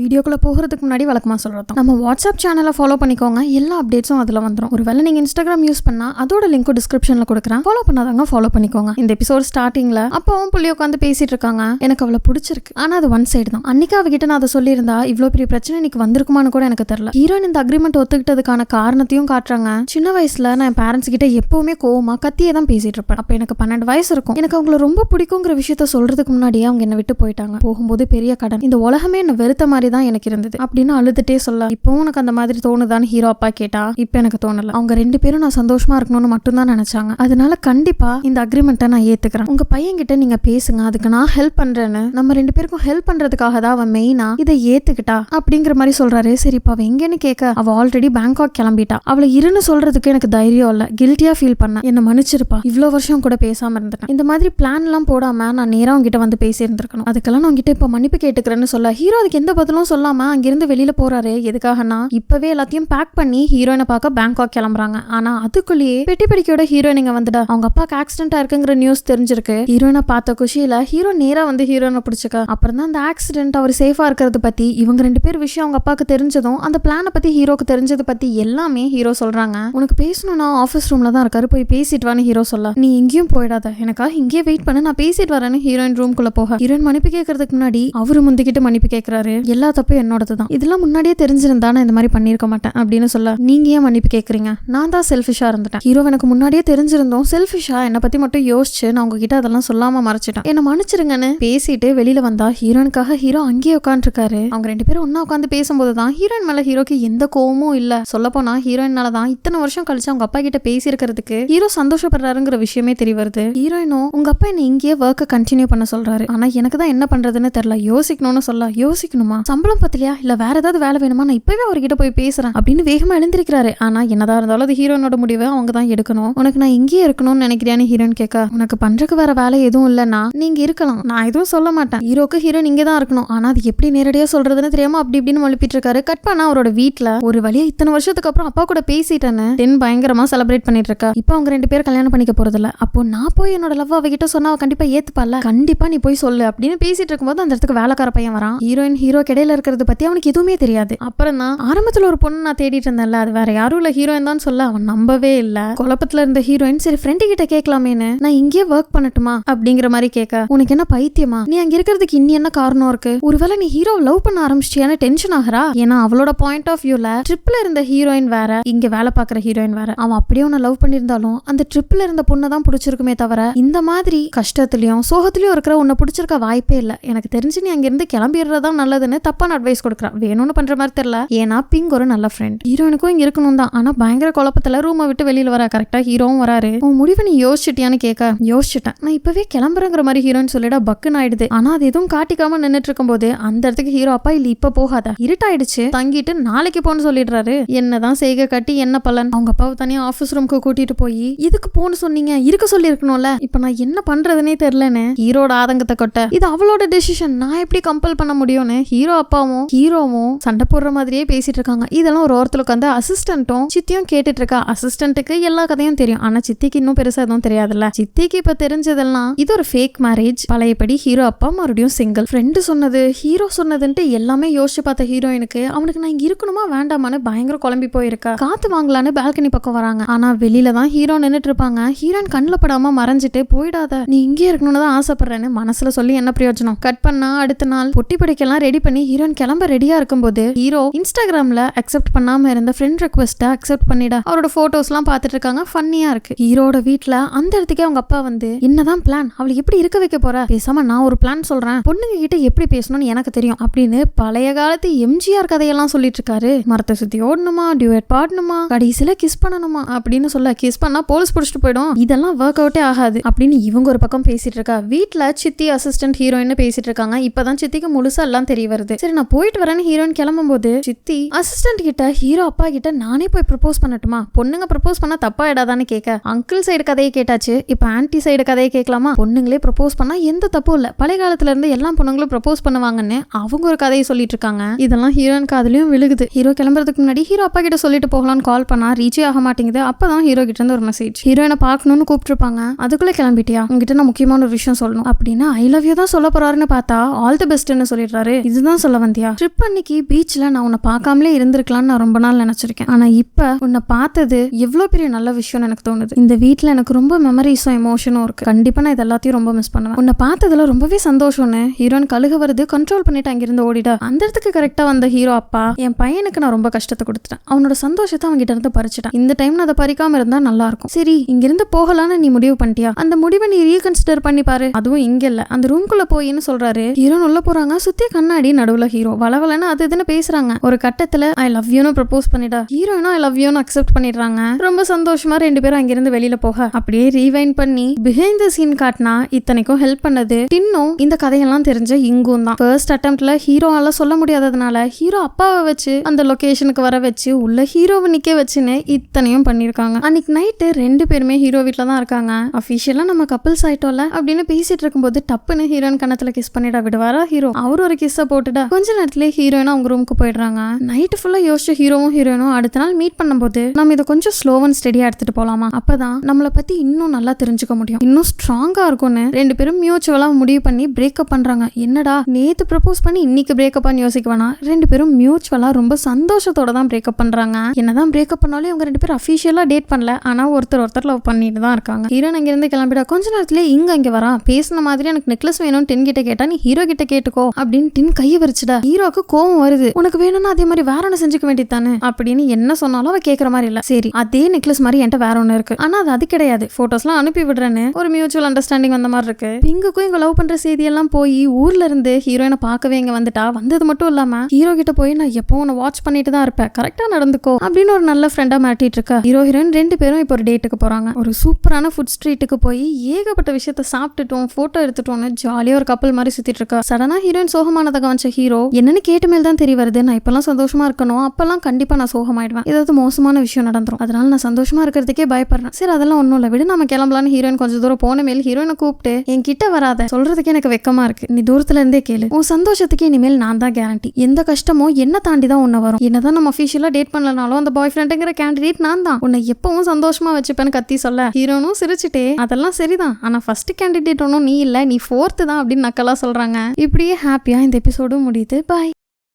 வீடியோக்குள்ள போகிறதுக்கு முன்னாடி வழக்கமா சொல்றோம், நம்ம வாட்ஸ்அப் சேனலை ஃபாலோ பண்ணிக்கோங்க. எல்லா அப்டேட்ஸும் அதுல வந்துடும். ஒருவேளை நீங்க இன்ஸ்டாகிராம் யூஸ் பண்ணா அதோட லிங்க் டிஸ்கிரிப்ஷன்ல கொடுக்குறேன். ஃபாலோ பண்ணாதவங்க ஃபாலோ பண்ணிக்கோங்க. இந்த எபிசோட் ஸ்டார்டிங்ல அப்பாவும் புள்ளி உட்காந்து பேசிட்டு இருக்காங்க. எனக்கு அவளை பிடிச்சிருக்கு, ஆனா அது ஒன் சைடு தான். அன்னைக்கு அவகிட்ட நான் அதை சொல்லியிருந்தா இவ்வளவு பெரிய பிரச்சனை இன்னைக்கு வந்திருக்குமான்னு கூட எனக்கு தெரியல. ஹீரோயின் இந்த அக்ரிமெண்ட் ஒத்துக்கிட்டதுக்கான காரணத்தையும் காட்டுறாங்க. சின்ன வயசுல நான் என் பேரண்ட்ஸ் கிட்ட எப்பவுமே கோவமா கத்தியே தான் பேசிட்டு இருப்பேன். அப்ப எனக்கு 12 வயசு இருக்கும். எனக்கு அவங்கள ரொம்ப பிடிக்குங்கிற விஷயத்த சொல்றதுக்கு முன்னாடியே அவங்க என்ன விட்டு போயிட்டாங்க. போகும்போது பெரிய கடன், இந்த உலகமே என்ன வெறுத்த மாதிரி தான் எனக்கு இருந்தது அப்படின்னு அழுதுட்டே சொல்ல, இப்பவும் உனக்கு அந்த மாதிரி தோணுதான்னு ஹீரோ அப்பா கேட்டா, இப்ப எனக்கு தோணல. அவங்க 2 பேரும் நான் சந்தோஷமா இருக்கணும்னு மட்டும் தான் நினைச்சாங்க. அதனால கண்டிப்பா இந்த அக்ரிமெண்ட்டை நான் ஏத்துக்கிறேன். உங்க பையன் கிட்ட நீங்க பேசுங்க, அதுக்கு நான் ஹெல்ப் பண்றேன்னு. நம்ம 2 பேருக்கும் ஹெல்ப் பண்றதுக்காக தான் அவன் மெயினா இதை ஏத்துக்கிட்டா அப்படிங்கிற மாதிரி சொல்றாரு. சரி, இப்ப அவ எங்கன்னு கேட்க, அவ ஆல்ரெடி பேங்காக் கிளம்பிட்டா. அவளை இருன்னு சொல்றதுக்கு எனக்கு தைரியம் இல்ல. கில்ட்டியா ஃபீல் பண்ண, என்ன மன்னிச்சிருப்பா, இவ்வளவு வருஷம் கூட பேசாம இருந்துட்டேன். இந்த மாதிரி பிளான் எல்லாம் போடாம நான் நேரா உங்ககிட்ட வந்து பேசி இருந்திருக்கணும். அதுக்கெல்லாம் நான் உங்ககிட்ட இப்ப மன்னிப்பு கேட்டுக்கிறேன்னு சொல்ல, ஹீரோ அதுக்கு எந்த பதிலும் சொல்லாம அங்கிருந்து வெளியில போறாரு. எதுக்காகனா இப்பவே எல்லாத்தையும் பேக் பண்ணி ஹீரோயினை பார்க்க பேங்காக் கிளம்புறாங்க. ஆனா அதுக்குள்ளேயே பெட்டி படிக்கையோட ஹீரோயின் இங்க வந்துட்டா. அவங்க அப்பாக்கு ஆக்சிடென்ட் ஆயிருக்குங்கிற நியூஸ் தெரிஞ்சிருக்கு. ஹீரோயினை பார்த்த குஷியில ஹீரோ நேரா வந்து ஹீரோயினை பிடிச்சிக்க. அப்புறம் தான் அந்த ஆக்சிடென்ட் அவர் சேஃபா இருக்கிறது பத்தி, இவங்க 2 பேர் விஷயம் அவங்க அப்பாக்கு தெரிஞ்சதும் அந்த பிளானை பத்தி ஹீரோக்கு தெரிஞ்சது பத்தி எல்லாமே ஹீரோ சொல்றாங்க. உனக்கு பேசணும்னா ஆஃபீஸ் ரூம்ல தான் இருக்காரு, போய் பேசிட்டு வான்னு ஹீரோ சொல்ல, நீ எங்கேயும் போயிடாத, எனக்கா இங்கே வெயிட் பண்ண, நான் பேசிட்டு வரேன்னு ஹீரோயின் ரூம்குள்ள போக, ஹீரோயின் மன்னிப்பு கேட்கறதுக்கு முன்னாடி அவரு முந்திக்கிட்டு மன்னிப்பு கேட்கிறாரு. எல்லா தப்பும் என்னோடது தான், இதெல்லாம் முன்னாடியே தெரிஞ்சிருந்தா நான் இந்த மாதிரி பண்ணிருக்க மாட்டேன் அப்படின்னு சொல்ல, நீங்க ஏன் மன்னிப்பு கேட்கறீங்க, நான் தான் செல்ஃபிஷா இருந்துட்டேன். ஹீரோ எனக்கு முன்னாடியே தெரிஞ்சிருந்தோம் செல்ஃபிஷா என்னை பத்தி மட்டும் யோசிச்சு நான் உங்ககிட்ட அதெல்லாம் சொல்லாம மறைச்சிட்டேன், என்ன மன்னிச்சிருங்கன்னு பேசிட்டு வெளியில வந்தா ஹீரோனுக்காக ஹீரோ அங்கேயே உட்காந்துருக்காரு. அவங்க 2 பேரும் ஒன்னா உட்காந்து பேசும்போது தான் ஹீரோயின் மேல ஹீரோக்கு எந்த கோவமும் இல்ல. சொல்ல போனா ஹீரோயினால தான் இத்தனை வருஷம் கழிச்சு அவங்க அப்பா கிட்ட பேசி இருக்கிறதுக்கு ஹீரோ சந்தோஷப்படுறாருங்கிற விஷயமே தெரிய வருது. ஹீரோயினும் உங்க அப்பா என்ன இங்கேயே ஒர்க்கை கண்டினியூ பண்ண சொல்றாரு, ஆனா எனக்கு தான் என்ன பண்றதுன்னு தெரியல, யோசிக்கணும்னு சொல்ல, யோசிக்கணுமா, சம்பளம் பத்தலையா, இல்ல வேற ஏதாவது வேலை வேணுமா, நான் இப்பவே அவர்கிட்ட போய் பேசுறேன் அப்படின்னு வேகமா எழுந்திருக்கிறாரு. ஆனா என்னதான் இருந்தாலும் அது ஹீரோனோட முடிவை அவங்க தான் எடுக்கணும். உனக்கு நான் இங்கேயே இருக்கணும்னு நினைக்கிறியான்னு ஹீரோயின் கேட்க, உனக்கு பண்றதுக்கு வேற வேலை எதுவும் இல்லைன்னா நீங்க இருக்கலாம், நான் எதுவும் சொல்ல மாட்டேன். ஹீரோக்கு ஹீரோயின் இங்கே தான் இருக்கணும், ஆனா அது எப்படி நேரடியா சொல்றதுன்னு தெரியாம அப்படி இப்படின்னு மொழிப்பிட்டு இருக்காரு. கட் பண்ணா அவரோட வீட்டுல ஒரு வழியா இத்தனை வருஷத்துக்கு அப்புறம் அப்பா கூட பேசிட்டேன்னு தென் பயங்கரமா செலிப்ரேட் பண்ணிட்டு இருக்கா. இப்போ அவங்க 2 பேரும் கல்யாணம் பண்ணிக்க போறது இல்ல. அப்போ நான் போய் என்னோட லவ் அவகிட்ட சொன்னா அவ கண்டிப்பா ஏத்துப்பால, கண்டிப்பா நீ போய் சொல்லு அப்படின்னு பேசிட்டு இருக்கும்போது அந்த இடத்துக்கு வேலைக்கார பையன் வரான். ஹீரோயின் ஹீரோ இடையில இருக்கிறது பத்தி அவனுக்கு எதுவுமே தெரியாது. அப்புறம் தான் ஆரம்பத்துல ஒரு பொண்ணு நான் தேடிட்டு இருந்தேன்ல, அது வேற யாரும் இல்ல ஹீரோயின் தான் சொல்ல, அவன் நம்பவே இல்ல. குழப்பத்துல இருந்த ஹீரோயின் சரி ஃப்ரெண்டு கிட்ட கேட்கலாமேன்னு, நான் இங்கேயே ஒர்க் பண்ணட்டுமா அப்படிங்கிற மாதிரி கேட்க, உனக்கு என்ன பைத்தியமா, நீ அங்க இருக்கிறதுக்கு இன்னி என்ன காரணம் இருக்கு, ஒருவேளை நீ ஹீரோ லவ் பண்ண ஆரம்பிச்சிட்டியான டென்ஷன் ஆகிறா. ஏன்னா அவளோட பாயிண்ட் ஆஃப் வியூல ட்ரிப்ல இருந்த ஹீரோயின் வேற, இங்க வேலை பாக்குற ஹீரோயின் வேற. அவன் அப்படியே உன்னை லவ் பண்ணிருந்தாலும் அந்த ட்ரிப்ல இருந்த பொண்ணை தான் பிடிச்சிருக்குமே தவிர இந்த மாதிரி கஷ்டத்துலயும் சோகத்திலயும் இருக்கிற உன்னை பிடிச்சிருக்க வாய்ப்பே இல்ல. எனக்கு தெரிஞ்சு நீ அங்க இருந்து கிளம்பிடுறதான் நல்லதுன்னு தப்பான அட்வைஸ் கொடுக்குறான். வேணும்னு பண்ற மாதிரி தெரியல. ஏன்னா பிங்க் ஒரு நல்ல ஃப்ரெண்ட், ஹீரோனுக்கும் இங்க இருக்கணும் தான். ஆனா பயங்கர குழப்பத்துல ரூமை விட்டு வெளியில வர கரெக்டா ஹீரோவும் வராரு. உன் முடிவை நீ யோசிச்சிட்டியான்னு கேட்க, யோசிச்சுட்டேன், நான் இப்பவே கிளம்புறேங்கிற மாதிரி ஹீரோயின் சொல்லிட பக்குன்னு ஆயிடுது. ஆனா அது எதுவும் காட்டிக்காம நின்னுட்டு இருக்கும் போது அந்த இடத்துக்கு ஹீரோ அப்பா இல்ல இப்ப போகாத, இருட்டாயிடுச்சு, தங்கிட்டு நாளைக்கு போன்னு சொல்லிடுறாரு. என்னதான் செய்க கட்டி என்ன பலன். அவங்க அப்பாவை தனியா ஆபீஸ் ரூமுக்கு கூட்டிட்டு போய் இதுக்கு போன்னு சொன்னீங்க, இருக்க சொல்லி இருக்கணும்ல, இப்ப நான் என்ன பண்றதுனே தெரியலன்னு ஹீரோட ஆதங்கத்தை கொட்ட, இது அவளோட டெசிஷன், நான் எப்படி கம்பல் பண்ண முடியும்னு ஹீரோ அப்பாவும் ஹீரோவும் சண்டை போடுற மாதிரியே பேசிட்டு இருக்காங்க. இதெல்லாம் ஒரு ஓரத்துல உட்காந்து அசிஸ்டன்ட்டும் சித்தியும் கேட்டுட்டு இருக்கா. அசிஸ்டன்ட்டுக்கு எல்லா கதையும் தெரியும், ஆனா சித்திக்கு இன்னும் பெருசா எதுவும் தெரியாதுல்ல. சித்திக்கு இப்ப தெரிஞ்சதெல்லாம் இது ஒரு ஃபேக் மேரேஜ், பழையபடி ஹீரோ அப்பா மறுபடியும் சிங்கிள், ஃப்ரெண்டு சொன்னது ஹீரோ சொன்னதுன்ட்டு எல்லாமே யோசிச்சு பார்த்த ஹீரோயினுக்கு அவனுக்கு நான் இங்க இருக்கணுமா வேண்டாமான்னு பயங்கர குழம்பி போயிருக்கா. காத்து வாங்கலான்னு பால்கனி பக்கம் வராங்க. ஆனா வெளியில தான் ஹீரோ நின்னுட்டு இருப்பாங்க. ஹீரோயின் கண்ணுல படாம மறைஞ்சிட்டு, போயிடாத நீ இங்கே இருக்கணும்னு தான் ஆசைப்படுறேன்னு மனசுல சொல்லி என்ன பிரயோஜனம். கட் பண்ணா அடுத்த நாள் பொட்டி படிக்கலாம் ரெடி பண்ணி ஹீரோயின் கிளம்ப ரெடியா இருக்கும்போது ஹீரோ இன்ஸ்டாகிராம்ல அக்செப்ட் பண்ணாம இருந்த ஃப்ரெண்ட் ரெக்வெஸ்ட்டை அக்செப்ட் பண்ணிட அவரோட போட்டோஸ் எல்லாம் பார்த்துட்டு இருக்காங்க. ஃபன்னியா இருக்கு. ஹீரோட வீட்டுல அந்த இடத்துக்கே அவங்க அப்பா வந்து, என்னதான் பிளான், அவளை எப்படி இருக்க வைக்க போற, பேசாம நான் ஒரு பிளான் சொல்றேன், பொண்ணுங்க கிட்ட எப்படி பேசணும்னு எனக்கு தெரியும் அப்படின்னு பழைய காலத்து எம்ஜிஆர் கதையெல்லாம் சொல்லிட்டு இருக்காரு. மரத்தை சுத்தி ஓடணுமா, டியூட் பாடணுமா, கடைசியில கிஸ் பண்ணணுமா அப்படின்னு சொல்ல, கிஸ் பண்ணா போலீஸ் பிடிச்சிட்டு போயிடும், இதெல்லாம் ஒர்க் அவுட்டே ஆகாது அப்படின்னு இவங்க ஒரு பக்கம் பேசிட்டு இருக்கா. வீட்டுல சித்தி அசிஸ்டன்ட் ஹீரோயின் பேசிட்டு இருக்காங்க. இப்பதான் சித்திக்கு முழுசா எல்லாம் தெரிய வருது. சரி நான் போயிட்டு வரேன்னு ஹீரோயின் கிளம்பும் போது சித்தி அசிஸ்டன்ட் கிட்ட, ஹீரோ அப்பா கிட்ட நானே போய் ப்ரப்போஸ் பண்ணட்டுமா, பொண்ணுங்க ப்ரப்போஸ் பண்ணா தப்பா இடாதான்னு கேட்க, அங்கிள் சைடு கதையை கேட்டாச்சு, இப்ப ஆன்டி சைடு கதையை கேட்கலாமா, பொண்ணுங்களே ப்ரப்போஸ் பண்ணா எந்த தப்பும் இல்ல, பழைய காலத்துல இருந்து எல்லா பொண்ணுங்களும் ப்ரப்போஸ் பண்ணுவாங்கன்னு அவங்க ஒரு கதையை சொல்லிட்டு இருக்காங்க. இதெல்லாம் ஹீரோயின் காதுலயும் விழுகுது. ஹீரோ கிளம்புறதுக்கு முன்னாடி ஹீரோ அப்பா கிட்ட சொல்லிட்டு போகலான்னு கால் பண்ணா ரீச்சே ஆக மாட்டேங்குது. அப்பதான் ஹீரோ கிட்ட இருந்து ஒரு மெசேஜ், ஹீரோயினை பார்க்கணும்னு கூப்பிட்டுருப்பாங்க. அதுக்குள்ள கிளம்பிட்டியா, உங்ககிட்ட நான் முக்கியமான ஒரு விஷயம் சொல்லணும் அப்படின்னு ஐ லவ் யூ தான் சொல்ல போறாருன்னு பார்த்தா ஆல் தி பெஸ்ட்னு சொல்லிடுறாரு. இதுதான் சொல்ல வந்தியா? ட்ரிப் அன்னைக்கு பீச்ல நான் உன்னை பார்க்காமலே இருந்திருக்கலாம்னு நான் ரொம்ப நாள் நினைச்சிருக்கேன். ஆனா இப்ப உன்னை பார்த்தது எவ்வளவு பெரிய நல்ல விஷயம்னு எனக்கு தோணுது. இந்த வீட்டுல எனக்கு ரொம்ப மெமரிஸும் எமோஷனும் இருக்கு. கண்டிப்பா நான் இது எல்லாத்தையும் ரொம்ப மிஸ் பண்ணுவேன். உன்னை பார்த்ததுல ரொம்பவே சந்தோஷம்னு ஹீரோயின் கழுக வருது, கண்ட்ரோல் பண்ணிட்டு அங்கிருந்து ஓடிட. அந்த இடத்துக்கு கரெக்டா வந்த ஹீரோ அப்பா, என் பையனுக்கு நான் ரொம்ப கஷ்டத்தை கொடுத்துட்டேன், அவனோட சந்தோஷத்தை அவங்க கிட்ட இருந்து பறிச்சுட்டேன், இந்த டைம் நான் அதை பறிக்காம இருந்தா நல்லா இருக்கும். சரி இங்கிருந்து போகலான்னு நீ முடிவு பண்ணிட்டியா? அந்த முடிவை நீ ரீகன்சிடர் பண்ணி பாரு. அதுவும் இங்க இல்ல, அந்த ரூம்குள்ள போயின்னு சொல்றாரு. ஹீரோ உள்ள போறாங்க, சுத்தி கண்ணாடி, நடுவுல ஹீரோ வளவலன்னு அது இதுன்னு பேசுறாங்க. ஒரு கட்டத்துல ஐ லவ் யூன்னு ப்ரப்போஸ் பண்ணிட்டா. ஹீரோயினும் ஐ லவ் யூன்னு அக்செப்ட் பண்ணிடுறாங்க. ரொம்ப சந்தோஷமா ரெண்டு பேரும் அங்கிருந்து வெளியில போக அப்படியே ரீவைண்ட் பண்ணி பிஹைண்ட் தி சீன் காட்டினா இத்தனைக்கும் ஹெல்ப் பண்ணது டின்னும் இந்த கதையெல்லாம் தெரிஞ்ச இங்கும் தான். ஃபர்ஸ்ட் அட்டெம்ப்ட்ல ஹீரோவால சொல்ல முடியாததுனால ஹீரோ அப்பாவை வச்சு அந்த லொகேஷனுக்கு வர வச்சு உள்ள ஹீரோவை நிக்க வச்சுன்னு இத்தனையும் பண்ணிருக்காங்க. அன்னைக்கு நைட்டு ரெண்டு பேருமே ஹீரோ வீட்டுல தான் இருக்காங்க. அபிஷியலா நம்ம கப்பிள்ஸ் ஆயிட்டோம்ல அப்படின்னு பேசிட்டு இருக்கும்போது டப்புன்னு ஹீரோயின் கணத்துல கிஸ் பண்ணிடா விடுவாரா ஹீரோ. அவரு ஒரு கிஸ்ஸ போட்டுட்டா கொஞ்ச நேரத்திலே ஹீரோயின் அவங்க ரூமுக்கு போயிடுறாங்க. நைட்டு ஃபுல்லா யோசிச்சு ஹீரோவும் அடுத்த நாள் மீட் பண்ணும்போது நம்ம இதை கொஞ்சம் ஸ்லோ அண்ட் ஸ்டெடியா எடுத்துட்டு போலாமா, அப்பதான் நம்மளை பத்தி இன்னும் நல்லா தெரிஞ்சுக்க முடியும், இன்னும் ஸ்ட்ராங்கா இருக்கும்னு ரெண்டு பேரும் மியூச்சுவலா முடிவு பண்ணி பிரேக்கப் பண்றாங்க. என்னடா நேத்து ப்ரப்போஸ் பண்ணி இன்னைக்கு பிரேக்கப்பான்னு யோசிக்க வேணாம், ரெண்டு பேரும் மியூச்சுவலா ரொம்ப சந்தோஷத்தோட தான் பிரேக்கப் பண்றாங்க. என்னதான் பிரேக்கப் பண்ணாலும் இவங்க ரெண்டு பேரும் அஃபிஷியலா டேட் பண்ணல, ஆனா ஒருத்தர் லவ் பண்ணிட்டு தான் இருக்காங்க. ஹீரோன் அங்க இருந்து கிளம்பிடா. கொஞ்ச நேரத்துல இங்க வரா. பேசின மாதிரி எனக்கு நெக்லஸ் வேணும் டின் கிட்ட கேட்டா, நீ ஹீரோ கிட்ட கேட்டுக்கோ அப்படின்னு டின் கையை வரிச்சுடா. ஹீரோக்கு கோவம் வருது, உனக்கு வேணும்னா அதே மாதிரி வேற ஒண்ணு செஞ்சுக்க வேண்டியதானே அப்படின்னு என்ன சொன்னாலும் அவ கேட்கற மாதிரி இல்ல. சரி அதே நெக்லஸ் மாதிரி என்கிட்ட வேற ஒண்ணு இருக்கு, ஆனா அது கிடையாது, போட்டோஸ்லாம் அனுப்பி விடுறேன்னு ஒரு மியூச்சுவல் அண்டர்ஸ்டாண்டிங் வந்த மாதிரி இருக்கு. பிங்குக்கும் இங்க லவ் பண்ற செய்தி எல்லாம் போய் ஊர்ல இருந்து ஹீரோயினை பார்க்கவே இங்க வந்துட்டா. வந்தது மட்டும் இல்லாம ஹீரோ கிட்ட போய் நான் எப்போ உன்னை வாட்ச் பண்ணிட்டு தான் இருப்பேன், கரெக்டா நடந்துக்கோ அப்படின்னு ஒரு நல்ல ஃப்ரெண்டா மாட்டிட்டு இருக்கா. ஹீரோயின் ரெண்டு பேரும் இப்போ ஒரு டேட்டுக்கு போறாங்க. ஒரு சூப்பரான ஃபுட் ஸ்ட்ரீட்டுக்கு போய் ஏகப்பட்ட விஷயத்த சாப்பிட்டுட்டோம், போட்டோ எடுத்துட்டோம்னு ஜாலியா ஒரு கப்பல் மாதிரி சுத்திட்டு இருக்கா. சடனா ஹீரோயின் சோகமானதை கவனிச்ச ஹீரோ, என்னன்னு கேட்ட மேல் தான் தெரிய வருது, நான் இப்பெல்லாம் சந்தோஷமா இருக்கணும், அப்பெல்லாம் கண்டிப்பா நான் சோகமாயிடுவேன், ஏதாவது மோசமான விஷயம் நடந்துரும், அதனால நான் சந்தோஷமா இருக்கிறதுக்கே பயப்படுறேன். சரி அதெல்லாம் ஒண்ணும் இல்ல விடு, நம்ம கிளம்பலான்னு ஹீரோயின் கொஞ்சம் தூரம் போன மேல் ஹீரோயினை கூப்பிட்டு, என் கிட்ட வராத, சொல்றதுக்கு எனக்கு வெக்கமா இருக்கு, நீ தூரத்துல இருந்தே கேளு, உன் சந்தோஷத்துக்கு இனிமேல் நான் தான் கேரண்டி, எந்த கஷ்டமோ என்ன தாண்டி தான் உன்ன வரும், என்னதான் நம்ம அஃபிஷியலா டேட் பண்ணலனாலும் அந்த பாய் ஃப்ரெண்டுங்கிற கேண்டிடேட் நான் தான், உன்னை எப்பவும் சந்தோஷமா வச்சுப்பேன்னு கத்தி சொல்ல ஹீரோனும் சிரிச்சுட்டே அதெல்லாம் சரிதான், ஆனா ஃபர்ஸ்ட் கேண்டிடேட் ஒன்னும் நீ இல்ல, நீ 4th தான் அப்படின்னு நக்கலா சொல்றாங்க. இப்படியே ஹாப்பியா இந்த எபிசோடும் முடியுது. பாய்.